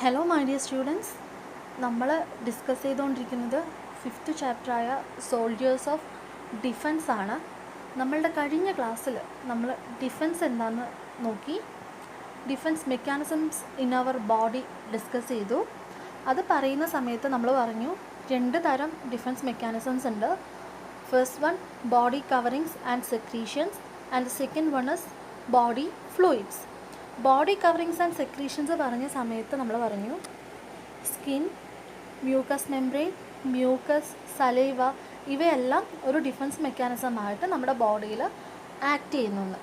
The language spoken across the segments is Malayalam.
ഹലോ മൈ ഡിയർ സ്റ്റുഡൻസ്, നമ്മൾ ഡിസ്കസ് ചെയ്തുകൊണ്ടിരിക്കുന്നത് 5th ചാപ്റ്ററായ സോൾജേഴ്സ് ഓഫ് ഡിഫൻസ് ആണ്. നമ്മളുടെ കഴിഞ്ഞ ക്ലാസ്സിൽ നമ്മൾ ഡിഫൻസ് എന്താണെന്ന് നോക്കി, defence mechanisms in our body discuss ചെയ്തു. അത് പറയുന്ന സമയത്ത് നമ്മൾ പറഞ്ഞു 2 തരം ഡിഫൻസ് മെക്കാനിസംസ് ഉണ്ട്. First one body coverings and secretions and the second one is body fluids. Body coverings and secretions പറഞ്ഞ സമയത്ത് നമ്മൾ പറഞ്ഞു skin, mucous membrane, mucus, saliva ഇവയെല്ലാം ഒരു ഡിഫൻസ് മെക്കാനിസമായിട്ട് നമ്മുടെ ബോഡിയിൽ ആക്ട് ചെയ്യുന്നു.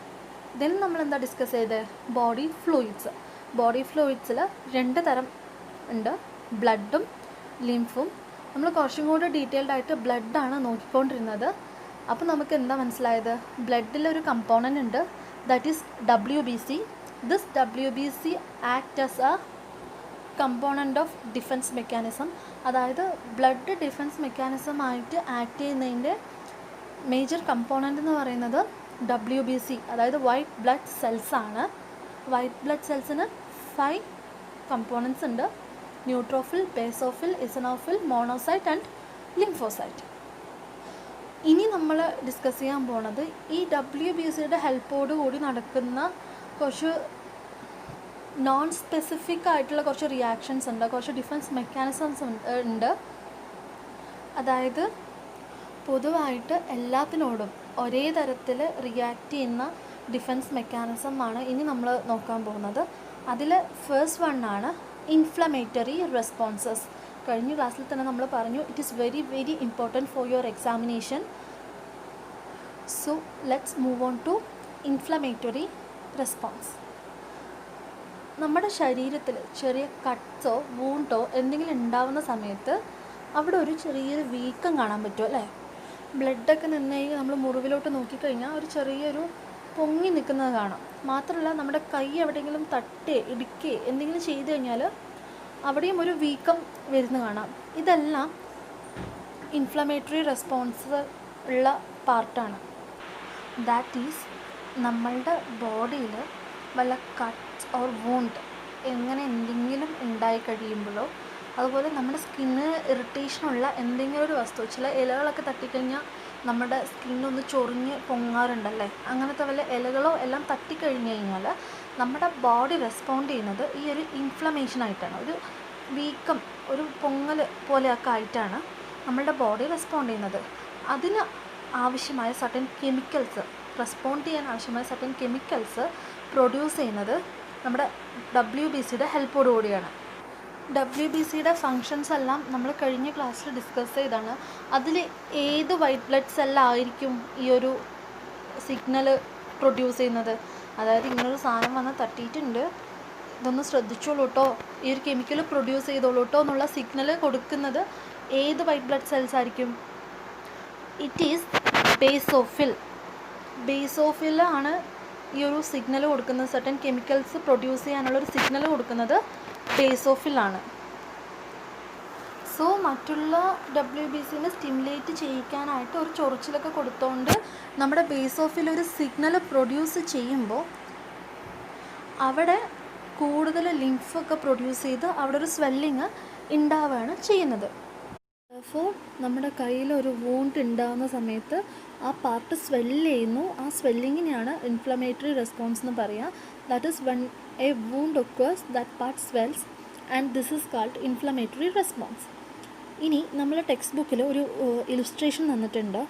ദെൻ നമ്മൾ എന്താ ഡിസ്കസ് ചെയ്തത്? Body fluids. ബോഡി ഫ്ലൂയിഡ്സിൽ 2 തരം ഉണ്ട്, ബ്ലഡും ലിംഫും. നമ്മൾ കുറച്ചും കൂടി ഡീറ്റെയിൽഡ് ആയിട്ട് ബ്ലഡാണ് നോക്കിക്കൊണ്ടിരുന്നത്. അപ്പോൾ നമുക്ക് എന്താ മനസ്സിലായത്? ബ്ലഡിലൊരു കമ്പോണൻ്റ് ഉണ്ട്, that is WBC. This WBC act as a component of defense mechanism. അതായത് ബ്ലഡ് ഡിഫൻസ് മെക്കാനിസം ആയിട്ട് ആക്ട് ചെയ്യുന്നതിൻ്റെ മേജർ കമ്പോണൻ്റ് എന്ന് പറയുന്നത് WBC, അതായത് വൈറ്റ് ബ്ലഡ് സെൽസ് ആണ്. വൈറ്റ് ബ്ലഡ് സെൽസിന് 5 കമ്പോണൻസ് ഉണ്ട്: neutrophil, basophil, eosinophil, monocyte and lymphocyte. ഇനി നമ്മൾ ഡിസ്കസ് ചെയ്യാൻ പോണത് ഈ WBCയുടെ ഹെൽപ്പോട് കൂടി നടക്കുന്ന കുറച്ച് നോൺ സ്പെസിഫിക് ആയിട്ടുള്ള കുറച്ച് റിയാക്ഷൻസ് ഉണ്ട്, കുറച്ച് ഡിഫൻസ് മെക്കാനിസംസ് ഉണ്ട്. അതായത് പൊതുവായിട്ട് എല്ലാത്തിനോടും ഒരേ തരത്തിൽ റിയാക്ട് ചെയ്യുന്ന ഡിഫൻസ് മെക്കാനിസമാണ് ഇനി നമ്മൾ നോക്കാൻ പോകുന്നത്. അതിൽ ഫസ്റ്റ് വണ്ണാണ് ഇൻഫ്ലമേറ്ററി റെസ്പോൺസസ്. കഴിഞ്ഞ ക്ലാസ്സിൽ തന്നെ നമ്മൾ പറഞ്ഞു it is very very important for your examination. So let's move on to inflammatory response. നമ്മുടെ ശരീരത്തിൽ ചെറിയ കട്ട്സോ വൂണ്ടോ എന്തെങ്കിലും ഉണ്ടാവുന്ന സമയത്ത് അവിടെ ഒരു ചെറിയൊരു വീക്കം കാണാൻ പറ്റും അല്ലേ? ബ്ലഡൊക്കെ നിന്ന് നമ്മൾ മുറിവിലോട്ട് നോക്കിക്കഴിഞ്ഞാൽ ഒരു ചെറിയൊരു പൊങ്ങി നിൽക്കുന്നത് കാണാം. മാത്രമല്ല നമ്മുടെ കൈ എവിടെയെങ്കിലും തട്ടേ ഇടിക്കേ എന്തെങ്കിലും ചെയ്ത് കഴിഞ്ഞാൽ അവിടെയും ഒരു വീക്കം വരുന്ന കാണാം. ഇതെല്ലാം ഇൻഫ്ലമേറ്ററി റെസ്പോൺസ് ഉള്ള പാർട്ടാണ്. ദാറ്റ് ഈസ് നമ്മളുടെ ബോഡിയിൽ വല്ല കട്ട്സ് ഓർ വൂണ്ട് എങ്ങനെ എന്തെങ്കിലും ഉണ്ടായി കഴിയുമ്പോഴോ, അതുപോലെ നമ്മുടെ സ്കിന്നിന് ഇറിറ്റേഷനുള്ള എന്തെങ്കിലും ഒരു വസ്തു, ചില ഇലകളൊക്കെ തട്ടിക്കഴിഞ്ഞാൽ നമ്മുടെ സ്കിന്നൊന്ന് ചൊറിഞ്ഞ് പൊങ്ങാറുണ്ടല്ലേ, അങ്ങനത്തെ വല്ല ഇലകളോ എല്ലാം തട്ടിക്കഴിഞ്ഞ് കഴിഞ്ഞാൽ നമ്മുടെ ബോഡി റെസ്പോണ്ട് ചെയ്യുന്നത് ഈ ഒരു ഇൻഫ്ലമേഷനായിട്ടാണ്. ഒരു വീക്കം, ഒരു പൊങ്ങൽ പോലെയൊക്കെ ആയിട്ടാണ് നമ്മളുടെ ബോഡി റെസ്പോണ്ട് ചെയ്യുന്നത്. അതിന് ആവശ്യമായ സർട്ടൻ കെമിക്കൽസ്, റെസ്പോണ്ട് ചെയ്യാൻ ആവശ്യമായ സർട്ടൻ കെമിക്കൽസ് പ്രൊഡ്യൂസ് ചെയ്യുന്നത് നമ്മുടെ WBCയുടെ ഹെൽപ്പോട് കൂടിയാണ്. WBCയുടെ ഫങ്ഷൻസ് എല്ലാം നമ്മൾ കഴിഞ്ഞ ക്ലാസ്സിൽ ഡിസ്കസ് ചെയ്താണ്. അതിൽ ഏത് വൈറ്റ് ബ്ലഡ് സെല്ലായിരിക്കും ഈ ഒരു സിഗ്നൽ പ്രൊഡ്യൂസ് ചെയ്യുന്നത്? അതായത് ഇങ്ങനൊരു സാധനം വന്ന് തട്ടിയിട്ടുണ്ട്, ഇതൊന്ന് ശ്രദ്ധിച്ചോളൂ കേട്ടോ, ഈ ഒരു കെമിക്കൽ പ്രൊഡ്യൂസ് ചെയ്തോളൂ കേട്ടോ എന്നുള്ള സിഗ്നൽ കൊടുക്കുന്നത് ഏത് വൈറ്റ് ബ്ലഡ് സെൽസ് ആയിരിക്കും? It is basophil. ബേസോഫിലാണ് ഈ ഒരു സിഗ്നൽ കൊടുക്കുന്നത്, സർട്ടൻ കെമിക്കൽസ് പ്രൊഡ്യൂസ് ചെയ്യാനുള്ളൊരു സിഗ്നൽ കൊടുക്കുന്നത് ബേസോഫിലാണ്. സോ മറ്റുള്ള WBCനെ സ്റ്റിമുലേറ്റ് ചെയ്യിക്കാനായിട്ട് ഒരു ചൊറിച്ചിലൊക്കെ കൊടുത്തുകൊണ്ട് നമ്മുടെ ബേസോഫിൽ ഒരു സിഗ്നൽ പ്രൊഡ്യൂസ് ചെയ്യുമ്പോൾ അവിടെ കൂടുതൽ ലിംഫൊക്കെ പ്രൊഡ്യൂസ് ചെയ്ത് അവിടെ ഒരു സ്വെല്ലിങ് ഉണ്ടാവുകയാണ് ചെയ്യുന്നത്. അപ്പോൾ നമ്മുടെ കയ്യിൽ ഒരു വൂണ്ട് ഉണ്ടാകുന്ന സമയത്ത് ആ പാർട്ട് സ്വെല്ല് ചെയ്യുന്നു. ആ സ്വെല്ലിങ്ങിനെയാണ് ഇൻഫ്ലമേറ്ററി റെസ്പോൺസ് എന്ന് പറയുക. That is when a wound occurs, that part swells and this is called inflammatory response. ഇനി നമ്മൾ ടെക്സ്റ്റ് ബുക്കിൽ ഒരു ഇലുസ്ട്രേഷൻ തന്നിട്ടുണ്ട്.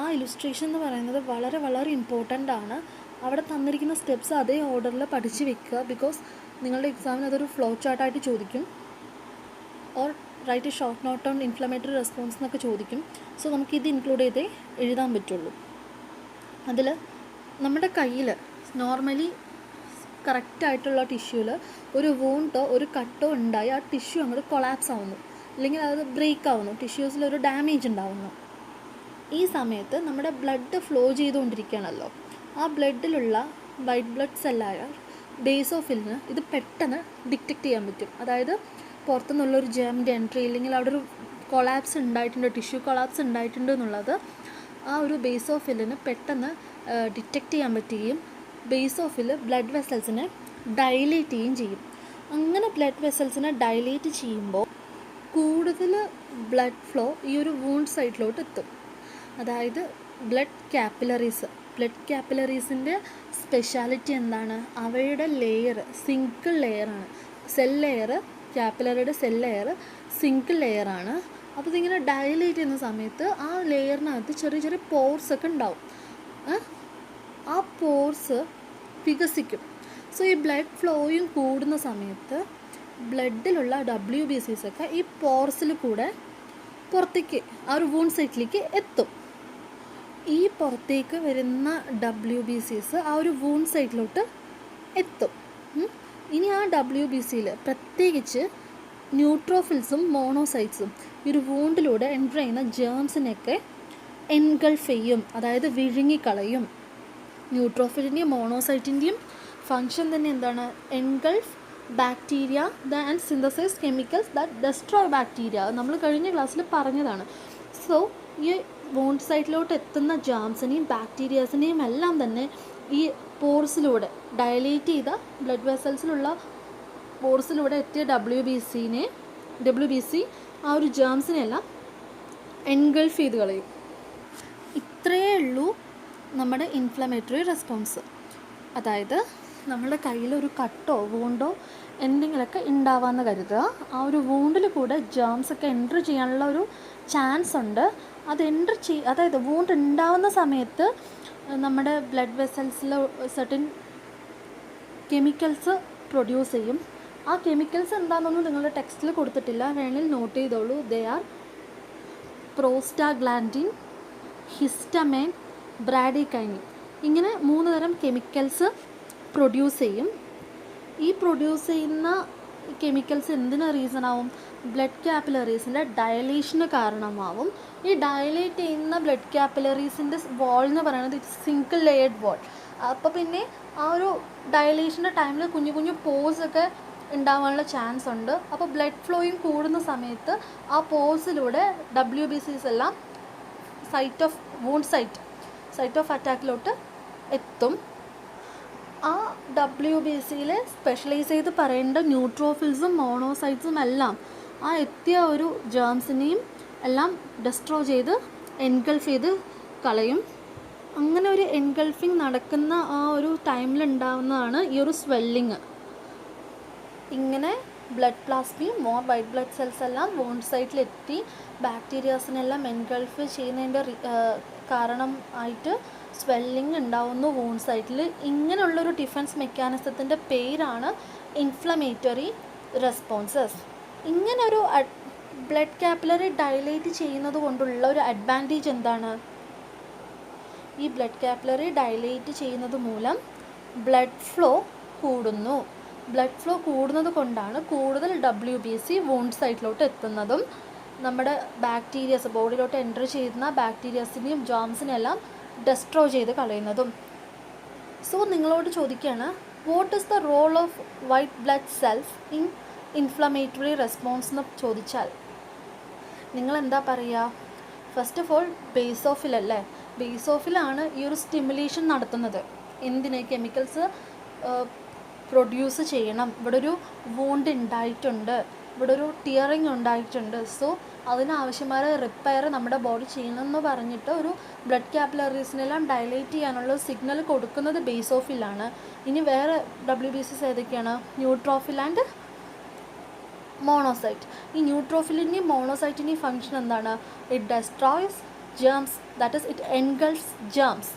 ആ ഇലുസ്ട്രേഷൻ എന്ന് പറയുന്നത് വളരെ വളരെ ഇമ്പോർട്ടൻ്റ് ആണ്. അവിടെ തന്നിരിക്കുന്ന സ്റ്റെപ്സ് അതേ ഓർഡറിൽ പഠിച്ച് വെക്കുക. ബിക്കോസ് നിങ്ങളുടെ എക്സാമിന് അതൊരു ഫ്ലോ ചാർട്ടായിട്ട് ചോദിക്കും. Or write a short note on inflammatory response എന്നൊക്കെ ചോദിക്കും. സോ നമുക്കിത് ഇൻക്ലൂഡ് ചെയ്തേ എഴുതാൻ പറ്റുള്ളൂ. അതിൽ നമ്മുടെ കയ്യിൽ നോർമലി കറക്റ്റായിട്ടുള്ള ടിഷ്യൂവിൽ ഒരു വൂണ്ടോ ഒരു കട്ടോ ഉണ്ടായി ആ ടിഷ്യൂ അങ്ങോട്ട് കൊളാപ്സ് ആവുന്നു, അല്ലെങ്കിൽ അത് ബ്രേക്ക് ആവുന്നു, ടിഷ്യൂസിലൊരു ഡാമേജ് ഉണ്ടാവുന്നു. ഈ സമയത്ത് നമ്മുടെ ബ്ലഡ് ഫ്ലോ ചെയ്തുകൊണ്ടിരിക്കുകയാണല്ലോ. ആ ബ്ലഡിലുള്ള വൈറ്റ് ബ്ലഡ് സെല്ലായ ബേസോഫിലിന് ഇത് പെട്ടെന്ന് ഡിറ്റക്റ്റ് ചെയ്യാൻ പറ്റും. അതായത് പുറത്തുനിന്നുള്ളൊരു ജേമിൻ്റെ എൻട്രി, ഇല്ലെങ്കിൽ അവിടെ ഒരു കൊളാപ്സ് ഉണ്ടായിട്ടുണ്ട്, ടിഷ്യൂ കൊളാപ്സ് ഉണ്ടായിട്ടുണ്ട് എന്നുള്ളത് ആ ഒരു ബേസോഫിലിന് പെട്ടെന്ന് ഡിറ്റക്റ്റ് ചെയ്യാൻ പറ്റുകയും ബേസോഫിൽ ബ്ലഡ് വെസൽസിനെ ഡൈലേറ്റ് ചെയ്യുകയും ചെയ്യും. അങ്ങനെ ബ്ലഡ് വെസൽസിനെ ഡയലേറ്റ് ചെയ്യുമ്പോൾ കൂടുതൽ ബ്ലഡ് ഫ്ലോ ഈ ഒരു വൂണ്ട് സൈറ്റിലോട്ട് എത്തും. അതായത് ബ്ലഡ് കാപ്പിലറീസിൻ്റെ സ്പെഷ്യാലിറ്റി എന്താണ്? അവയുടെ ലെയർ സിംഗിൾ ലെയറാണ്. സെൽ ലെയർ, കാപ്പിലറിയുടെ സെൽ ലെയർ സിംഗിൾ ലെയറാണ്. അപ്പോൾ ഇതിങ്ങനെ ഡയലേറ്റ് ചെയ്യുന്ന സമയത്ത് ആ ലെയറിനകത്ത് ചെറിയ ചെറിയ പോർസ് ഒക്കെ ഉണ്ടാവും. ആ പോർസ് വികസിക്കും. സോ ഈ ബ്ലഡ് ഫ്ലോയും കൂടുന്ന സമയത്ത് ബ്ലഡിലുള്ള WBCs ഒക്കെ ഈ പോർസിൽ കൂടെ പുറത്തേക്ക് ആ ഒരു വൂണ്ട് സൈറ്റിലേക്ക് എത്തും. ഈ പുറത്തേക്ക് വരുന്ന WBCs ആ ഒരു വൂണ്ട് സൈറ്റിലോട്ട് എത്തും. ഇനി ആ WBCയിൽ പ്രത്യേകിച്ച് ന്യൂട്രോഫിൽസും മോണോസൈറ്റ്സും ഈ ഒരു വൂണ്ടിലൂടെ എൻ്റർ ചെയ്യുന്ന ജേംസിനെയൊക്കെ എൻഗൾഫ് ചെയ്യും, അതായത് വിഴുങ്ങിക്കളയും. ന്യൂട്രോഫിലിൻ്റെയും മോണോസൈറ്റിൻ്റെയും ഫങ്ഷൻ തന്നെ എന്താണ്? Engulf bacteria and synthesise chemicals that destroy bacteria. നമ്മൾ കഴിഞ്ഞ ക്ലാസ്സിൽ പറഞ്ഞതാണ്. സോ ഈ വൂണ്ട് സൈറ്റിലോട്ട് എത്തുന്ന ജേംസിനെയും ബാക്ടീരിയാസിനെയും എല്ലാം തന്നെ ഈ പോർസിലൂടെ ഡയലേറ്റ് ചെയ്ത ബ്ലഡ് വെസൽസിലുള്ള പോർസിലൂടെ എത്തിയ WBC ആ ഒരു ജേംസിനെല്ലാം എൻഗൾഫ് ചെയ്ത് കളയും. ഇത്രയേ ഉള്ളൂ നമ്മുടെ ഇൻഫ്ലമേറ്ററി റെസ്പോൺസ്. അതായത് നമ്മുടെ കയ്യിലൊരു കട്ടോ വൂണ്ടോ എന്തെങ്കിലുമൊക്കെ ഉണ്ടാവാമെന്ന് കരുതുക. ആ ഒരു വൂണ്ടിൽ കൂടെ ജേംസൊക്കെ എൻ്റർ ചെയ്യാനുള്ള ഒരു ചാൻസ് ഉണ്ട്. അത് അതായത് വൂണ്ട് ഉണ്ടാവുന്ന സമയത്ത് നമ്മുടെ ബ്ലഡ് വെസൽസിൽ സർട്ടൻ കെമിക്കൽസ് പ്രൊഡ്യൂസ് ചെയ്യും. ആ കെമിക്കൽസ് എന്താണെന്നൊന്നും നിങ്ങളുടെ ടെക്സ്റ്റിൽ കൊടുത്തിട്ടില്ല, വേണമെങ്കിൽ നോട്ട് ചെയ്തോളൂ. They are prostaglandin, histamine, bradykinin. ഇങ്ങനെ 3 തരം കെമിക്കൽസ് പ്രൊഡ്യൂസ് ചെയ്യും. ഈ പ്രൊഡ്യൂസ് ചെയ്യുന്ന കെമിക്കൽസ് എന്തിന് റീസൺ ആവും? ബ്ലഡ് കാപ്പിലറീസിൻ്റെ ഡയലേഷന് കാരണമാവും. ഈ ഡയലേറ്റ് ചെയ്യുന്ന ബ്ലഡ് കാപ്പിലറീസിൻ്റെ വാൾ എന്ന് പറയുന്നത് സിംഗിൾ ലെയർഡ് വാൾ. അപ്പോൾ പിന്നെ ആ ഒരു ഡയലേഷൻ്റെ ടൈമിൽ കുഞ്ഞു കുഞ്ഞു പോഴ്സ് ഒക്കെ ഉണ്ടാവാനുള്ള ചാൻസ് ഉണ്ട്. അപ്പോൾ ബ്ലഡ് ഫ്ലോയും കൂടുന്ന സമയത്ത് ആ പോഴ്സിലൂടെ WBCs എല്ലാം സൈറ്റ് ഓഫ് അറ്റാക്കിലോട്ട് എത്തും. ആ WBCയിൽ സ്പെഷ്യലൈസ് ചെയ്ത് പറയേണ്ട ന്യൂട്രോഫിൽസും മോണോസൈറ്റ്സും എല്ലാം ആ എത്തിയ ഒരു ജേംസിനെയും എല്ലാം ഡെസ്ട്രോയ് ചെയ്ത് എൻഗൾഫ് ചെയ്ത് കളയും. അങ്ങനെ ഒരു എൻഗൾഫിങ് നടക്കുന്ന ആ ഒരു ടൈമിലുണ്ടാവുന്നതാണ് ഈ ഒരു സ്വെല്ലിങ്. ഇങ്ങനെ ബ്ലഡ് പ്ലാസ്മയും വൈറ്റ് ബ്ലഡ് സെൽസ് എല്ലാം വൂണ്ട് സൈറ്റിലെത്തി ബാക്ടീരിയാസിനെല്ലാം എൻഗൾഫ് ചെയ്യുന്നതിൻ്റെ കാരണം ആയിട്ട് സ്വെല്ലിങ് ഉണ്ടാവുന്നു വൂണ്ട് സൈറ്റിൽ. ഇങ്ങനെയുള്ളൊരു ഡിഫൻസ് മെക്കാനിസത്തിൻ്റെ പേരാണ് ഇൻഫ്ലമേറ്ററി റെസ്പോൺസസ്. ഇങ്ങനൊരു ബ്ലഡ് കാപ്പിലറി ഡയലേറ്റ് ചെയ്യുന്നത് കൊണ്ടുള്ള ഒരു അഡ്വാൻറ്റേജ് എന്താണ്? ഈ ബ്ലഡ് കാപ്പിലറി ഡയലേറ്റ് ചെയ്യുന്നത് മൂലം ബ്ലഡ് ഫ്ലോ കൂടുന്നു. ബ്ലഡ് ഫ്ലോ കൂടുന്നത് കൊണ്ടാണ് കൂടുതൽ WBC വൂണ്ട് സൈറ്റിലോട്ട് എത്തുന്നതും നമ്മുടെ ബാക്ടീരിയസ് ബോഡിയിലോട്ട് എൻ്റർ ചെയ്യുന്ന ബാക്ടീരിയസിനെയും ജേംസിനെല്ലാം ഡെസ്ട്രോയ് ചെയ്ത് കളയുന്നതും. സോ നിങ്ങളോട് ചോദിക്കുകയാണ്, what is the role of white blood cells in inflammatory response എന്ന് ചോദിച്ചാൽ നിങ്ങൾ എന്താ പറയുക? ഫസ്റ്റ് ഓഫ് ഓൾ ബേസോഫിൽ അല്ലേ? ബേസോഫിലാണ് ഈ ഒരു സ്റ്റിമുലേഷൻ നടത്തുന്നത്. എന്തിന്? കെമിക്കൽസ് പ്രൊഡ്യൂസ് ചെയ്യണം. ഇവിടെ ഒരു വൂണ്ട് ഉണ്ടായിട്ടുണ്ട്, ഇവിടെ ഒരു ടിയറിങ് ഉണ്ടായിട്ടുണ്ട്. സോ അതിനാവശ്യമായ റിപ്പയർ നമ്മുടെ ബോഡി ചെയ്യണമെന്ന് പറഞ്ഞിട്ട് ഒരു ബ്ലഡ് കാപ്പിലറീസിനെല്ലാം ഡയലേറ്റ് ചെയ്യാനുള്ള സിഗ്നൽ കൊടുക്കുന്നത് ബേസോഫിലാണ്. ഇനി വേറെ WBCs ഏതൊക്കെയാണ്? Neutrophil and monocyte. ഈ ന്യൂട്രോഫിലിൻ്റെയും മോണോസൈറ്റിൻ്റെയും ഫങ്ഷൻ എന്താണ്? It destroys germs, that is it engulfs germs,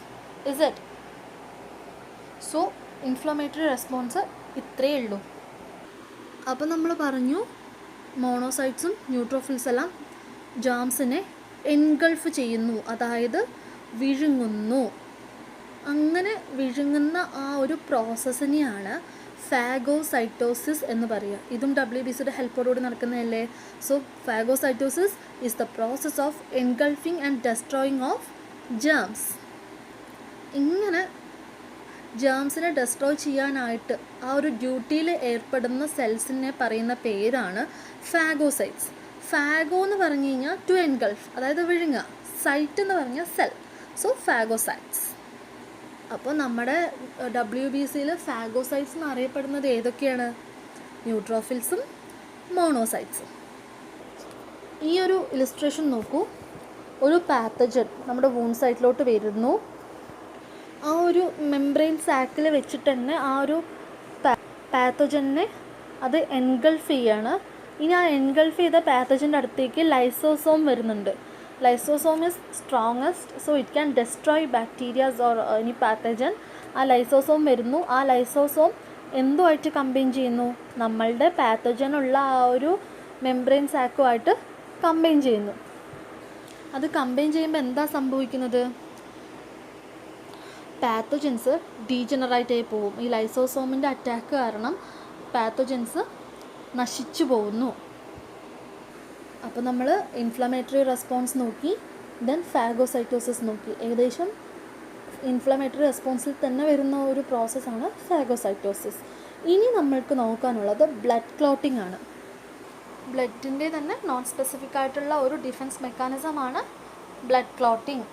is it? So inflammatory response ഇത്രയേ ഉള്ളൂ. അപ്പോൾ നമ്മൾ പറഞ്ഞു മോണോസൈറ്റ്സും ന്യൂട്രോഫിൽസ് എല്ലാം ജേംസിനെ എൻഗൾഫ് ചെയ്യുന്നു, അതായത് വിഴുങ്ങുന്നു. അങ്ങനെ വിഴുങ്ങുന്ന ആ ഒരു പ്രോസസ്സിനെയാണ് ഫാഗോസൈറ്റോസിസ് എന്ന് പറയുക. ഇതും WBCയുടെ ഹെൽപ്പോടുകൂടി നടക്കുന്നതല്ലേ? So phagocytosis is the process of engulfing and destroying of germs. ഇങ്ങനെ ജേംസിനെ ഡെസ്ട്രോയ് ചെയ്യാനായിട്ട് ആ ഒരു ഡ്യൂട്ടിയിൽ ഏർപ്പെടുന്ന സെൽസിനെ പറയുന്ന പേരാണ് ഫാഗോസൈറ്റ്സ്. ഫാഗോ എന്ന് പറഞ്ഞു കഴിഞ്ഞാൽ ടു എൻഗൾഫ്, അതായത് വിഴുങ്ങുക. സൈറ്റ് എന്ന് പറഞ്ഞാൽ സെൽ. So phagocytes. അപ്പോൾ നമ്മുടെ WBCയിൽ ഫാഗോസൈറ്റ്സ് എന്നറിയപ്പെടുന്നത് ഏതൊക്കെയാണ്? ന്യൂട്രോഫിൽസും മോണോസൈറ്റ്സും. ഈ ഒരു ഇലസ്ട്രേഷൻ നോക്കൂ. ഒരു പാത്തജൻ നമ്മുടെ വൂണ്ട് സൈറ്റിലോട്ട് വരുന്നു. ആ ഒരു മെംബ്രെയിൻ സാക്കിൽ വെച്ചിട്ട് തന്നെ ആ ഒരു പാത്തജനെ അത് എൻഗൾഫ് ചെയ്യാണ്. ഇനി ആ എൻഗൾഫ് ചെയ്ത പാത്തജൻ്റെ അടുത്തേക്ക് ലൈസോസോം വരുന്നുണ്ട്. Lysosome is strongest, so it can destroy bacterias or any pathogen. ആ ലൈസോസോം വരുന്നു. ആ ലൈസോസോം എന്തുമായിട്ട് കമ്പൈൻ ചെയ്യുന്നു? നമ്മളുടെ പാത്തജനുള്ള ആ ഒരു മെംബ്രെയിൻ സാക്കുമായിട്ട് കമ്പൈൻ ചെയ്യുന്നു. അത് കമ്പൈൻ ചെയ്യുമ്പോൾ എന്താ സംഭവിക്കുന്നത്? പാത്തജൻസ് ഡീജനറേറ്റ് ആയി പോകും. ഈ ലൈസോസോമിൻ്റെ അറ്റാക്ക് കാരണം പാത്തജൻസ് നശിച്ചു പോകുന്നു. അപ്പോൾ നമ്മൾ ഇൻഫ്ലമേറ്ററി റെസ്പോൺസ് നോക്കി, ദെൻ ഫാഗോസൈറ്റോസിസ് നോക്കി. ഏകദേശം ഇൻഫ്ലമേറ്ററി റെസ്പോൺസിൽ തന്നെ വരുന്ന ഒരു പ്രോസസ്സാണ് ഫാഗോസൈറ്റോസിസ്. ഇനി നമ്മൾക്ക് നോക്കാനുള്ളത് ബ്ലഡ് ക്ലോട്ടിംഗ് ആണ്. ബ്ലഡിൻ്റെ തന്നെ നോൺ സ്പെസിഫിക് ആയിട്ടുള്ള ഒരു ഡിഫൻസ് മെക്കാനിസമാണ് ബ്ലഡ് ക്ലോട്ടിംഗ്.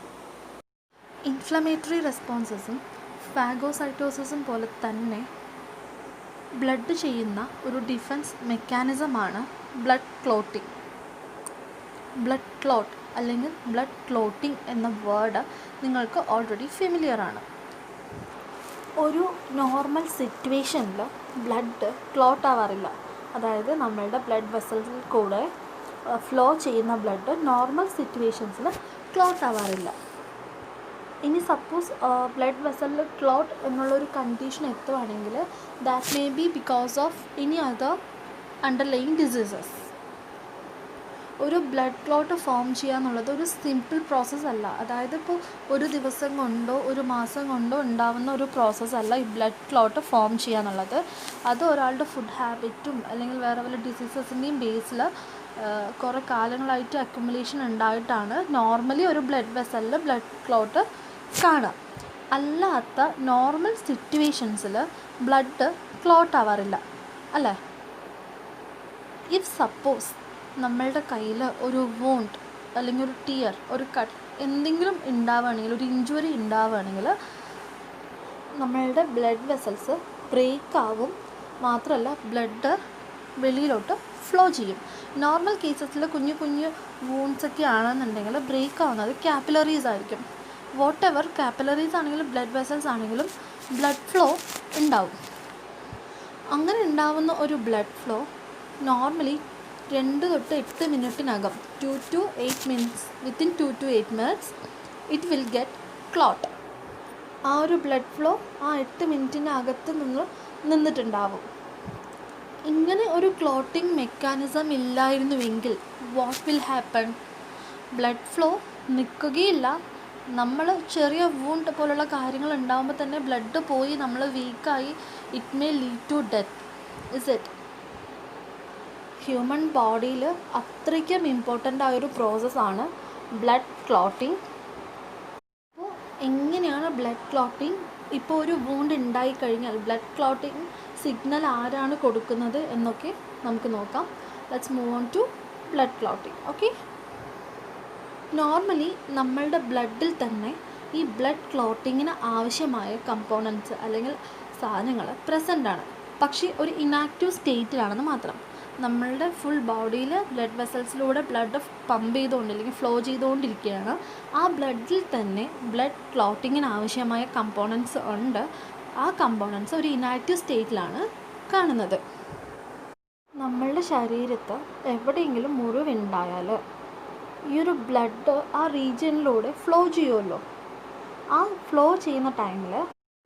ഇൻഫ്ലമേറ്ററി റെസ്പോൺസസും ഫാഗോസൈറ്റോസിസും പോലെ തന്നെ ബ്ലഡ് ചെയ്യുന്ന ഒരു ഡിഫൻസ് മെക്കാനിസമാണ് ബ്ലഡ് ക്ലോട്ടിംഗ്. ബ്ലഡ് ക്ലോട്ട് അല്ലെങ്കിൽ ബ്ലഡ് ക്ലോട്ടിംഗ് എന്ന വേർഡ് നിങ്ങൾക്ക് ഓൾറെഡി ഫെമിലിയർ ആണ്. ഒരു നോർമൽ സിറ്റുവേഷനിൽ ബ്ലഡ് ക്ലോട്ട് ആവാറില്ല. അതായത് നമ്മളുടെ ബ്ലഡ് വെസൽസിൽ കൂടെ ഫ്ലോ ചെയ്യുന്ന ബ്ലഡ് നോർമൽ സിറ്റുവേഷൻസിൽ ക്ലോട്ട് ആവാറില്ല. ഇനി സപ്പോസ് ബ്ലഡ് വെസലിൽ ക്ലോട്ട് എന്നുള്ളൊരു കണ്ടീഷൻ എത്തുവാണെങ്കിൽ that may be because of any other underlying diseases. ഒരു ബ്ലഡ് ക്ലോട്ട് ഫോം ചെയ്യുക എന്നുള്ളത് ഒരു സിമ്പിൾ പ്രോസസ്സ് അല്ല. അതായത് ഇപ്പോൾ ഒരു ദിവസം കൊണ്ടോ ഒരു മാസം കൊണ്ടോ ഉണ്ടാവുന്ന ഒരു പ്രോസസ്സല്ല ഈ ബ്ലഡ് ക്ലോട്ട് ഫോം ചെയ്യുക എന്നുള്ളത്. അത് ഒരാളുടെ ഫുഡ് ഹാബിറ്റും അല്ലെങ്കിൽ വേറെ വല്ല ഡിസീസസിൻ്റെയും ബേസിൽ കുറേ കാലങ്ങളായിട്ട് അക്യുമുലേഷൻ ഉണ്ടായിട്ടാണ് നോർമലി ഒരു ബ്ലഡ് വെസലിൽ ബ്ലഡ് ക്ലോട്ട് കാണുക. അല്ലാത്ത നോർമൽ സിറ്റുവേഷൻസിൽ ബ്ലഡ് ക്ലോട്ട് ആവാറില്ല അല്ലേ. ഇഫ് സപ്പോസ് നമ്മളുടെ കയ്യിൽ ഒരു വൂണ്ട് അല്ലെങ്കിൽ ഒരു ടിയർ, ഒരു കട്ട് എന്തെങ്കിലും ഉണ്ടാവുകയാണെങ്കിൽ, ഒരു ഇഞ്ചുറി ഉണ്ടാവുകയാണെങ്കിൽ നമ്മളുടെ ബ്ലഡ് വെസൽസ് ബ്രേക്ക് ആവും. മാത്രമല്ല ബ്ലഡ് വെളിയിലോട്ട് ഫ്ലോ ചെയ്യും. നോർമൽ കേസസിൽ കുഞ്ഞു കുഞ്ഞു വൂണ്ട്സൊക്കെ ആണെന്നുണ്ടെങ്കിൽ ബ്രേക്ക് ആവുന്നത് കാപ്പിലറീസ് ആയിരിക്കും. വാട്ട് എവർ കാപ്പിലറീസ് ആണെങ്കിലും ബ്ലഡ് വെസൽസ് ആണെങ്കിലും ബ്ലഡ് ഫ്ലോ ഉണ്ടാവും. അങ്ങനെ ഉണ്ടാവുന്ന ഒരു blood flow normally 2 to 8 മിനിറ്റിനകം 2 to 8 minutes, within 2 to 8 minutes it will get clot. ആ ഒരു ബ്ലഡ് ഫ്ലോ ആ 8 മിനിറ്റിനകത്ത് നിന്നിട്ടുണ്ടാവും. ഇങ്ങനെ ഒരു ക്ലോട്ടിംഗ് മെക്കാനിസം ഇല്ലായിരുന്നുവെങ്കിൽ what will happen? Blood flow നിൽക്കുകയില്ല. നമ്മൾ ചെറിയ വൂണ്ട് പോലുള്ള കാര്യങ്ങൾ ഉണ്ടാകുമ്പോൾ തന്നെ ബ്ലഡ് പോയി നമ്മൾ വീക്കായി it may lead to death. Is it? Human ബോഡിയിൽ അത്രയ്ക്കും ഇമ്പോർട്ടൻ്റ് ആയൊരു പ്രോസസ്സാണ് ബ്ലഡ് ക്ലോട്ടിംഗ്. അപ്പോൾ എങ്ങനെയാണ് ബ്ലഡ് ക്ലോട്ടിംഗ്? ഇപ്പോൾ ഒരു വൂണ്ട് ഉണ്ടായിക്കഴിഞ്ഞാൽ ബ്ലഡ് ക്ലോട്ടിംഗ് സിഗ്നൽ ആരാണ് കൊടുക്കുന്നത് എന്നൊക്കെ നമുക്ക് നോക്കാം. Let's move on to blood clotting. Okay, normally നമ്മളുടെ ബ്ലഡിൽ തന്നെ ഈ ബ്ലഡ് ക്ലോട്ടിങ്ങിന് ആവശ്യമായ കമ്പോണൻറ്റ്സ് അല്ലെങ്കിൽ സാധനങ്ങൾ പ്രസൻ്റാണ്. പക്ഷേ ഒരു ഇനാക്റ്റീവ് സ്റ്റേറ്റിലാണെന്ന് മാത്രം. നമ്മളുടെ ഫുൾ ബോഡിയിൽ ബ്ലഡ് വെസൽസിലൂടെ ബ്ലഡ് പമ്പ് ചെയ്തുകൊണ്ട് അല്ലെങ്കിൽ ഫ്ലോ ചെയ്തുകൊണ്ടിരിക്കുകയാണ്. ആ ബ്ലഡിൽ തന്നെ ബ്ലഡ് ക്ലോട്ടിങ്ങിന് ആവശ്യമായ കമ്പോണൻറ്റ്സ് ഉണ്ട്. ആ കമ്പോണൻറ്റ്സ് ഒരു ഇനാക്റ്റീവ് സ്റ്റേറ്റിലാണ് കാണുന്നത്. നമ്മളുടെ ശരീരത്ത് എവിടെയെങ്കിലും മുറിവുണ്ടായാൽ ഈ ഒരു ബ്ലഡ് ആ റീജിയനിലൂടെ ഫ്ലോ ചെയ്യുമല്ലോ. ആ ഫ്ലോ ചെയ്യുന്ന ടൈമിൽ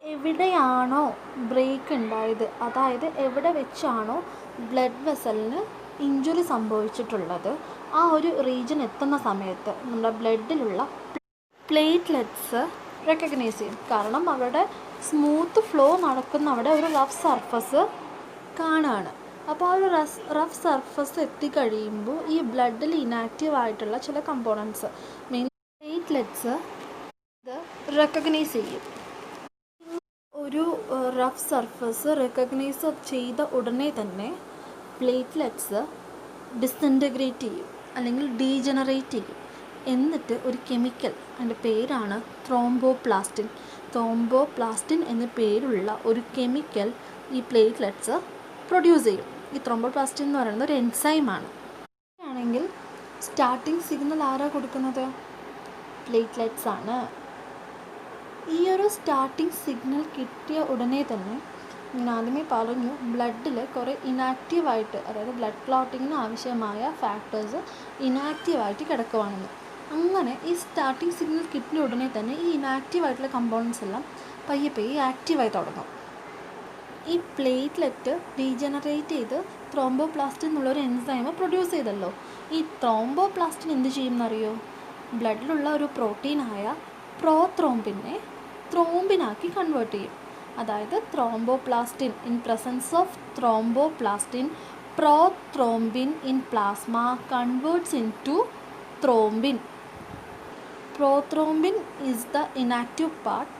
എവിടെയാണോ ബ്രേക്ക് ഉണ്ടായത്, അതായത് എവിടെ വെച്ചാണോ ബ്ലഡ് വെസലിന് ഇഞ്ചുറി സംഭവിച്ചിട്ടുള്ളത്, ആ ഒരു റീജിയൻ എത്തുന്ന സമയത്ത് നമ്മുടെ ബ്ലഡിലുള്ള പ്ലേറ്റ്ലെറ്റ്സ് റെക്കഗ്നൈസ് ചെയ്യും. കാരണം അവിടെ സ്മൂത്ത് ഫ്ലോ നടക്കുന്ന അവിടെ ഒരു റഫ് സർഫസ് കാണുകയാണ്. അപ്പോൾ ആ ഒരു റഫ് സർഫസ് എത്തിക്കഴിയുമ്പോൾ ഈ ബ്ലഡിൽ ഇനാക്റ്റീവ് ആയിട്ടുള്ള ചില കമ്പോണൻറ്റ്സ് മെയിൻ പ്ലേറ്റ്ലെറ്റ്സ് ഇത് റെക്കഗ്നൈസ് ചെയ്യും. ഒരു റഫ് സർഫസ് റെക്കഗ്നൈസ് ചെയ്ത ഉടനെ തന്നെ പ്ലേറ്റ്ലെറ്റ്സ് ഡിസിൻറ്റഗ്രേറ്റ് ചെയ്യും അല്ലെങ്കിൽ ഡീജനറേറ്റ് ചെയ്യും. എന്നിട്ട് ഒരു കെമിക്കൽ, അതിൻ്റെ പേരാണ് ത്രോംബോപ്ലാസ്റ്റിൻ. ത്രോംബോപ്ലാസ്റ്റിൻ എന്ന പേരുള്ള ഒരു കെമിക്കൽ ഈ പ്ലേറ്റ്ലെറ്റ്സ് പ്രൊഡ്യൂസ് ചെയ്യും. ഈ ത്രോംബോപ്ലാസ്റ്റിൻ എന്ന് പറയുന്നത് ഒരു എൻസൈമാണ്. ആണെങ്കിൽ സ്റ്റാർട്ടിങ് സിഗ്നൽ ആരാ കൊടുക്കുന്നത്? പ്ലേറ്റ്ലെറ്റ്സ് ആണ്. ഈ ഒരു സ്റ്റാർട്ടിങ് സിഗ്നൽ കിട്ടിയ ഉടനെ തന്നെ ഞാൻ ആദ്യമേ പറഞ്ഞു ബ്ലഡിൽ കുറേ ഇനാക്റ്റീവായിട്ട്, അതായത് ബ്ലഡ് ക്ലോട്ടിങ്ങിന് ആവശ്യമായ ഫാക്ടേഴ്സ് ഇനാക്റ്റീവായിട്ട് കിടക്കുവാണെന്ന്. അങ്ങനെ ഈ സ്റ്റാർട്ടിങ് സിഗ്നൽ കിട്ടിയ ഉടനെ തന്നെ ഈ ഇനാക്റ്റീവായിട്ടുള്ള കമ്പോണൻസ് എല്ലാം പയ്യെ പയ്യെ ആക്റ്റീവായി തുടങ്ങും. ഈ പ്ലേറ്റ്ലെറ്റ് ഡീജനറേറ്റ് ചെയ്ത് ത്രോംബോപ്ലാസ്റ്റിൻ എന്നുള്ളൊരു എൻസൈം പ്രൊഡ്യൂസ് ചെയ്തല്ലോ. ഈ ത്രോംബോപ്ലാസ്റ്റിൻ എന്ത് ചെയ്യുമെന്നറിയോ? ബ്ലഡിലുള്ള ഒരു പ്രോട്ടീനായ പ്രോത്രോംബിനെ ത്രോംബിനാക്കി കൺവേർട്ട് ചെയ്യും. അതായത് thromboplastin in presence of thromboplastin prothrombin in plasma converts into thrombin. Prothrombin is the inactive part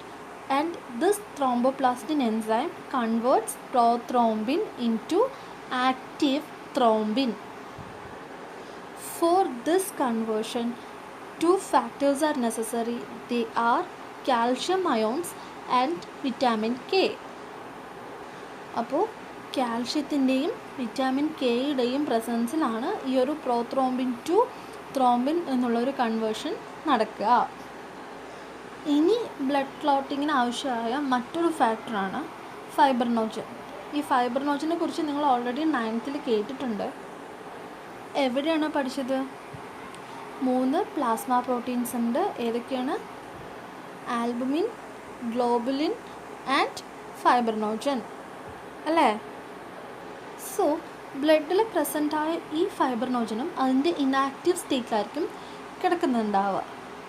and this thromboplastin enzyme converts prothrombin into active thrombin. For this conversion, two factors are necessary. They are calcium ions and vitamin K. അപ്പോൾ കാൽഷ്യത്തിൻ്റെയും വിറ്റാമിൻ കെയുടെയും പ്രസൻസിലാണ് ഈ ഒരു പ്രോത്രോംബിൻ ടു ത്രോംബിൻ എന്നുള്ളൊരു കൺവേർഷൻ നടക്കുക. ഇനി ബ്ലഡ് ക്ലോട്ടിങ്ങിന് ആവശ്യമായ മറ്റൊരു ഫാക്ടറാണ് ഫൈബ്രിനോജൻ. ഈ ഫൈബ്രിനോജനെ കുറിച്ച് നിങ്ങൾ ഓൾറെഡി 9th കേട്ടിട്ടുണ്ട്. എവിടെയാണ് പഠിച്ചത്? 3 പ്ലാസ്മ പ്രോട്ടീൻസ് ഉണ്ട്. ഏതൊക്കെയാണ്? ആൽബുമിൻ, ഗ്ലോബുലിൻ ആൻഡ് ഫൈബ്രിനോജൻ അല്ലേ? സോ ബ്ലഡിൽ പ്രസൻറ്റായ ഈ ഫൈബ്രിനോജനും അതിൻ്റെ ഇനാക്റ്റീവ് സ്റ്റേറ്റിലായിരിക്കും കിടക്കുന്നുണ്ടാവുക.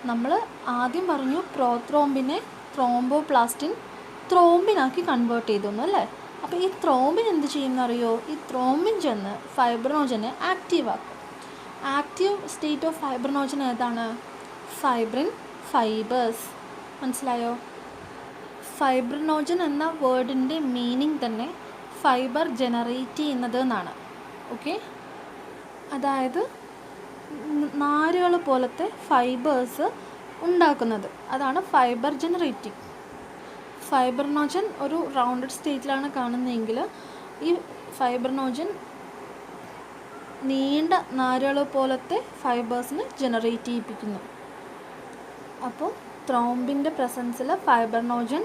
നമ്മൾ ആദ്യം പറഞ്ഞു പ്രോത്രോംബിനെ ത്രോംബോപ്ലാസ്റ്റിൻ ത്രോംബിനാക്കി കൺവേർട്ട് ചെയ്തു അല്ലേ? അപ്പോൾ ഈ ത്രോംബിൻ എന്ത് ചെയ്യുമെന്നറിയോ? ഈ ത്രോംബിൻ ചെന്ന് ഫൈബ്രിനോജനെ ആക്റ്റീവാക്കും. ആക്റ്റീവ് സ്റ്റേറ്റ് ഓഫ് ഫൈബ്രിനോജൻ ഏതാണ്? Fibrin fibres. മനസ്സിലായോ? ഫൈബ്രിനോജൻ എന്ന വേർഡിൻ്റെ മീനിങ് തന്നെ ഫൈബർ ജനറേറ്റ് ചെയ്യുന്നത് എന്നാണ്. ഓക്കെ, അതായത് നാരുകൾ പോലത്തെ ഫൈബേഴ്സ് ഉണ്ടാക്കുന്നത്, അതാണ് ഫൈബർ ജനറേറ്റിംഗ്. ഫൈബ്രിനോജൻ ഒരു റൗണ്ടഡ് സ്റ്റേറ്റിലാണ് കാണുന്നതെങ്കിൽ ഈ ഫൈബ്രിനോജൻ നീണ്ട നാരുകൾ പോലത്തെ ഫൈബേഴ്സിന് ജനറേറ്റ് ചെയ്യിപ്പിക്കുന്നു. അപ്പോൾ ത്രോംബിൻ്റെ പ്രസൻസിൽ ഫൈബ്രിനോജൻ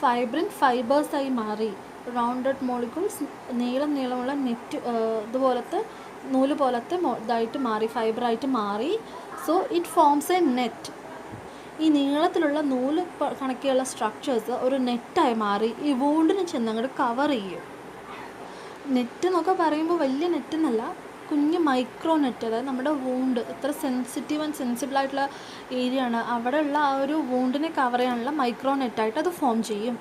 ഫൈബ്രിൻ ഫൈബേഴ്സായി മാറി. റൗണ്ടഡ് മോളിക്യൂൾസ് നീളമുള്ള നെറ്റ് ഇതുപോലത്തെ നൂല് പോലത്തെ ഇതായിട്ട് മാറി, ഫൈബറായിട്ട് മാറി. So it forms A net. ഈ നീളത്തിലുള്ള നൂല് കണക്കെയുള്ള സ്ട്രക്ചേഴ്സ് ഒരു നെറ്റായി മാറി ഈ വൂണ്ടിനെ ചെന്ന് അങ്ങോട്ട് കവർ ചെയ്യും. നെറ്റ് എന്നൊക്കെ പറയുമ്പോൾ വലിയ നെറ്റ് എന്നല്ല, കുഞ്ഞ് മൈക്രോ നെറ്റ്. അതായത് നമ്മുടെ വൂണ്ട് എത്ര സെൻസിറ്റീവ് ആൻഡ് സെൻസിബിൾ ആയിട്ടുള്ള ഏരിയ ആണ്, അവിടെയുള്ള ആ ഒരു വൂണ്ടിനെ കവർ ചെയ്യാനുള്ള മൈക്രോ നെറ്റായിട്ട് അത് ഫോം ചെയ്യും.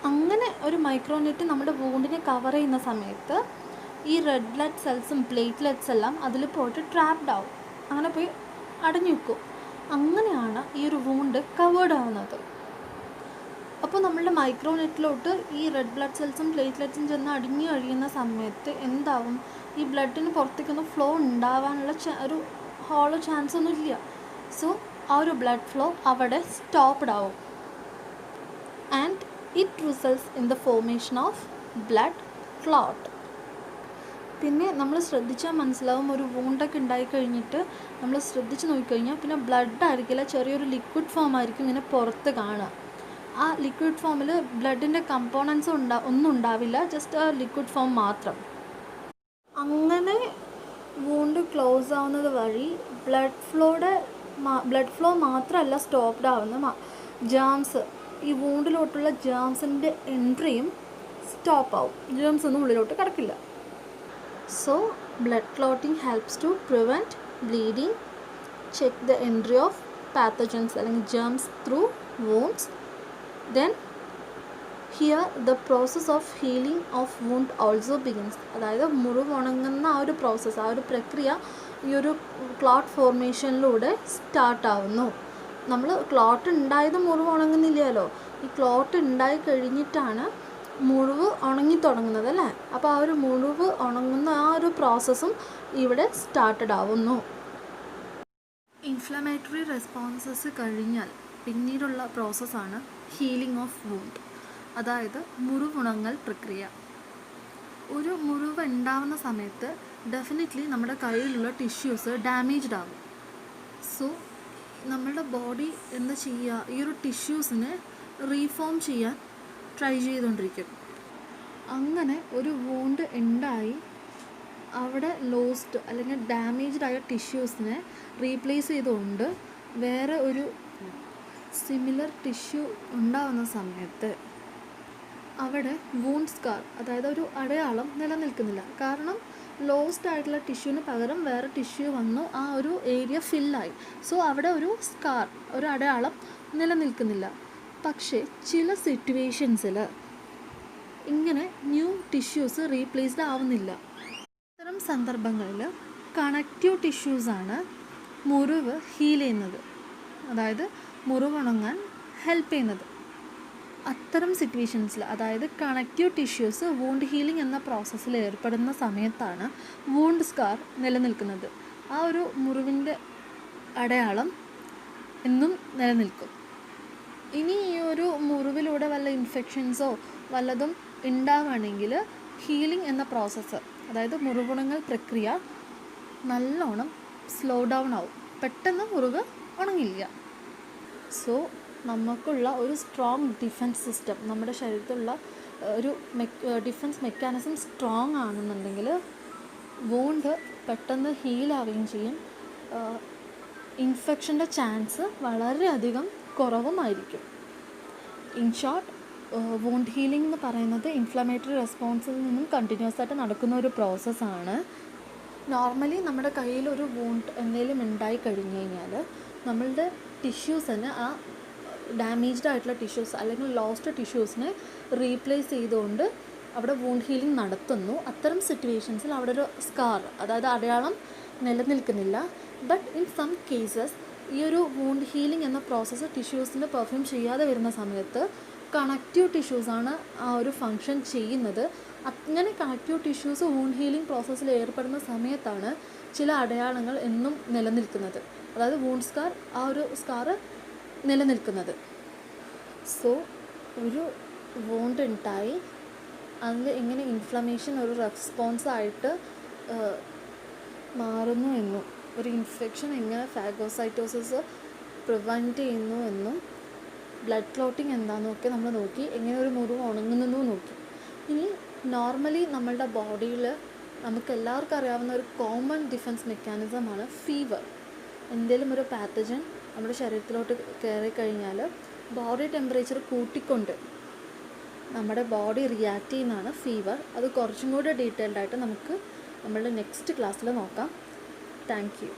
അങ്ങനെ ഒരു മൈക്രോ നെറ്റ് നമ്മുടെ വൂണ്ടിനെ കവർ ചെയ്യുന്ന സമയത്ത് ഈ റെഡ് ബ്ലഡ് സെൽസും പ്ലേറ്റ്ലെറ്റ്സ് എല്ലാം അതിൽ പോയിട്ട് ട്രാപ്ഡ് ആവും, അങ്ങനെ പോയി അടഞ്ഞു നിൽക്കും. അങ്ങനെയാണ് ഈ ഒരു വൂണ്ട് കവേർഡ് ആവുന്നത്. അപ്പോൾ നമ്മളുടെ മൈക്രോ നെറ്റിലോട്ട് ഈ റെഡ് ബ്ലഡ് സെൽസും പ്ലേറ്റ്ലെറ്റ്സും ചെന്ന് അടിഞ്ഞു കഴിയുന്ന സമയത്ത് എന്താവും? ഈ ബ്ലഡിന് പുറത്തേക്കൊന്നും ഫ്ലോ ഉണ്ടാവാനുള്ള ഒരു ഹോളോ ചാൻസ് ഒന്നും ഇല്ല. സോ ആ ഒരു ബ്ലഡ് ഫ്ലോ അവിടെ സ്റ്റോപ്പ്ഡ് ആവും. And it results in the formation of blood clot. പിന്നെ നമ്മൾ ശ്രദ്ധിച്ചാൽ മനസ്സിലാവും, ഒരു വൂണ്ടൊക്കെ ഉണ്ടായിക്കഴിഞ്ഞിട്ട് നമ്മൾ ശ്രദ്ധിച്ച് നോക്കിക്കഴിഞ്ഞാൽ പിന്നെ ബ്ലഡ് ആയിരിക്കില്ല, ചെറിയൊരു ലിക്വിഡ് ഫോം ആയിരിക്കും ഇങ്ങനെ പുറത്ത് കാണുക. ആ ലിക്വിഡ് ഫോമിൽ ബ്ലഡിൻ്റെ കമ്പോണൻസ് ഒന്നും ഉണ്ടാവില്ല, ജസ്റ്റ് ആ ലിക്വിഡ് ഫോം മാത്രം. അങ്ങനെ വൂണ്ട് ക്ലോസ് ആവുന്നത് വഴി ബ്ലഡ് ഫ്ലോ മാത്രമല്ല സ്റ്റോപ്പ്ഡ് ആവുന്ന, ജേംസ്, ഈ വൂണ്ടിലോട്ടുള്ള ജേംസിൻ്റെ എൻട്രിയും സ്റ്റോപ്പ് ആവും. ജേംസ് ഒന്നും ഉള്ളിലോട്ട് കിടക്കില്ല. So blood clotting helps to prevent bleeding, check the entry of pathogens അല്ലെങ്കിൽ germs through wounds. Then here the process of healing of wound also begins. അതായത് മുറിവ് ഉണങ്ങുന്ന ആ ഒരു പ്രോസസ്സ്, ആ ഒരു പ്രക്രിയ ഈ ഒരു ക്ലോട്ട് ഫോർമേഷനിലൂടെ സ്റ്റാർട്ട് ആവുന്നു. നമ്മൾ ക്ലോട്ട് ഉണ്ടായത് മുറിവ് ഉണങ്ങുന്നില്ലല്ലോ, ഈ ക്ലോട്ട് ഉണ്ടായി കഴിഞ്ഞിട്ടാണ് മുറിവ് ഉണങ്ങി തുടങ്ങുന്നത് അല്ലേ? അപ്പോൾ ആ ഒരു മുറിവ് ഉണങ്ങുന്ന ആ ഒരു പ്രോസസ്സും ഇവിടെ സ്റ്റാർട്ടഡ് ആവുന്നു. ഇൻഫ്ലമേറ്ററി റെസ്പോൺസസ് കഴിഞ്ഞാൽ പിന്നീടുള്ള പ്രോസസ്സാണ് ഹീലിംഗ് ഓഫ് വൂണ്ട്, അതായത് മുറിവുണങ്ങൽ പ്രക്രിയ. ഒരു മുറിവ് ഉണ്ടാവുന്ന സമയത്ത് ഡെഫിനറ്റ്ലി നമ്മുടെ കയ്യിലുള്ള ടിഷ്യൂസ് ഡാമേജ്ഡ് ആകും. സോ നമ്മളുടെ ബോഡി എന്താ ചെയ്യുക, ഈ ഒരു ടിഷ്യൂസിനെ റീഫോം ചെയ്യാൻ ട്രൈ ചെയ്തുകൊണ്ടിരിക്കും. അങ്ങനെ ഒരു വൂണ്ട് ഉണ്ടായി അവിടെ ലോസ്റ്റ് അല്ലെങ്കിൽ ഡാമേജ്ഡ് ആയ ടിഷ്യൂസിനെ റീപ്ലേസ് ചെയ്തുകൊണ്ട് വേറെ ഒരു സിമിലർ ടിഷ്യൂ ഉണ്ടാകുന്ന സമയത്ത് അവിടെ വൂണ്ട് സ്കാർ, അതായത് ഒരു അടയാളം നിലനിൽക്കുന്നില്ല. കാരണം ലോസ്റ്റ് ആയിട്ടുള്ള ടിഷ്യൂവിന് പകരം വേറെ ടിഷ്യൂ വന്നു, ആ ഒരു ഏരിയ ഫില്ലായി. സോ അവിടെ ഒരു സ്കാർ, ഒരു അടയാളം നിലനിൽക്കുന്നില്ല. പക്ഷേ ചില സിറ്റുവേഷൻസിൽ ഇങ്ങനെ ന്യൂ ടിഷ്യൂസ് റീപ്ലേസ്ഡ് ആവുന്നില്ല. ഇത്തരം സന്ദർഭങ്ങളിൽ കണക്റ്റീവ് ടിഷ്യൂസാണ് മുറിവ് ഹീൽ ചെയ്യുന്നത്, അതായത് മുറിവുണങ്ങാൻ ഹെൽപ്പ് ചെയ്യുന്നത്. അത്തരം സിറ്റുവേഷൻസിൽ, അതായത് കണക്റ്റീവ് ടിഷ്യൂസ് വൂണ്ട് ഹീലിംഗ് എന്ന പ്രോസസ്സിൽ ഏർപ്പെടുന്ന സമയത്താണ് വൂണ്ട് സ്കാർ നിലനിൽക്കുന്നത്. ആ ഒരു മുറിവിൻ്റെ അടയാളം എന്നും നിലനിൽക്കും. ഇനി ഈ ഒരു മുറിവിലൂടെ വല്ല ഇൻഫെക്ഷൻസോ വല്ലതും ഉണ്ടാവുകയാണെങ്കിൽ ഹീലിംഗ് എന്ന പ്രോസസ്സ്, അതായത് മുറിവുണങ്ങൽ പ്രക്രിയ നല്ലോണം സ്ലോ ഡൗൺ ആവും. പെട്ടെന്ന് മുറിവ് ഉണങ്ങില്ല. സോ നമുക്കുള്ള ഒരു സ്ട്രോങ് ഡിഫെൻസ് സിസ്റ്റം, നമ്മുടെ ശരീരത്തിലുള്ള ഒരു ഡിഫെൻസ് മെക്കാനിസം സ്ട്രോങ് ആണെന്നുണ്ടെങ്കിൽ വൂണ്ട് പെട്ടെന്ന് ഹീലാവുകയും ചെയ്യും. ഇൻഫെക്ഷൻ്റെ ചാൻസ് വളരെയധികം കുറവുമായിരിക്കും. ഇൻ ഷോർട്ട്, വൂണ്ട് ഹീലിംഗ് എന്ന് പറയുന്നത് ഇൻഫ്ലമേറ്ററി റെസ്പോൺസിൽ നിന്നും കണ്ടിന്യൂസ് ആയിട്ട് നടക്കുന്ന ഒരു പ്രോസസ്സാണ്. നോർമലി നമ്മുടെ കയ്യിൽ ഒരു വൂണ്ട് എന്തെങ്കിലും ഉണ്ടായി കഴിഞ്ഞ് കഴിഞ്ഞാൽ നമ്മളുടെ ടിഷ്യൂസിന് ആ ഡാമേജ്ഡ് ആയിട്ടുള്ള ടിഷ്യൂസ് അല്ലെങ്കിൽ ലോസ്റ്റ് ടിഷ്യൂസിനെ റീപ്ലേസ് ചെയ്തുകൊണ്ട് അവിടെ വൂണ്ട് ഹീലിംഗ് നടത്തുന്നു. അത്തരം സിറ്റുവേഷൻസിൽ അവിടെ ഒരു സ്കാർ, അതായത് അടയാളം നിലനിൽക്കുന്നില്ല. ബട്ട് ഇൻ സം കേസസ് ഈ ഒരു വൂണ്ട് ഹീലിംഗ് എന്ന പ്രോസസ്സ് ടിഷ്യൂസിന് പെർഫോം ചെയ്യാതെ വരുന്ന സമയത്ത് കണക്റ്റീവ് ടിഷ്യൂസാണ് ആ ഒരു ഫങ്ഷൻ ചെയ്യുന്നത്. അങ്ങനെ കണക്റ്റീവ് ടിഷ്യൂസ് വൂണ്ട് ഹീലിംഗ് പ്രോസസ്സിൽ ഏർപ്പെടുന്ന സമയത്താണ് ചില അടയാളങ്ങൾ എന്നും നിലനിൽക്കുന്നത്, അതായത് വൂണ്ട് സ്കാർ, ആ ഒരു സ്കാറ് നിലനിൽക്കുന്നത്. സോ ഒരു വൂണ്ട് ഉണ്ടായി അതിൽ എങ്ങനെ ഇൻഫ്ലമേഷൻ ഒരു റെസ്പോൺസായിട്ട് മാറുന്നു എന്നും ഒരു ഇൻഫെക്ഷൻ എങ്ങനെ ഫാഗോസൈറ്റോസിസ് പ്രിവെൻറ്റ് ചെയ്യുന്നു എന്നും ബ്ലഡ് ക്ലോട്ടിങ് എന്താണെന്നൊക്കെ നമ്മൾ നോക്കി, എങ്ങനെ ഒരു മുറിവ് ഉണങ്ങുന്നു നോക്കി. ഇനി നോർമലി നമ്മളുടെ ബോഡിയിൽ നമുക്ക് എല്ലാവർക്കും അറിയാവുന്ന ഒരു കോമൺ ഡിഫെൻസ് മെക്കാനിസമാണ് ഫീവർ. എന്തെങ്കിലും ഒരു പാത്തജൻ നമ്മുടെ ശരീരത്തിലോട്ട് കയറി കഴിഞ്ഞാൽ ബോഡി ടെമ്പറേച്ചർ കൂട്ടിക്കൊണ്ട് നമ്മുടെ ബോഡി റിയാക്ട് ചെയ്യുന്നതാണ് ഫീവർ. അത് കുറച്ചും കൂടി ഡീറ്റെയിൽഡായിട്ട് നമുക്ക് നമ്മളുടെ നെക്സ്റ്റ് ക്ലാസ്സിൽ നോക്കാം. Thank you.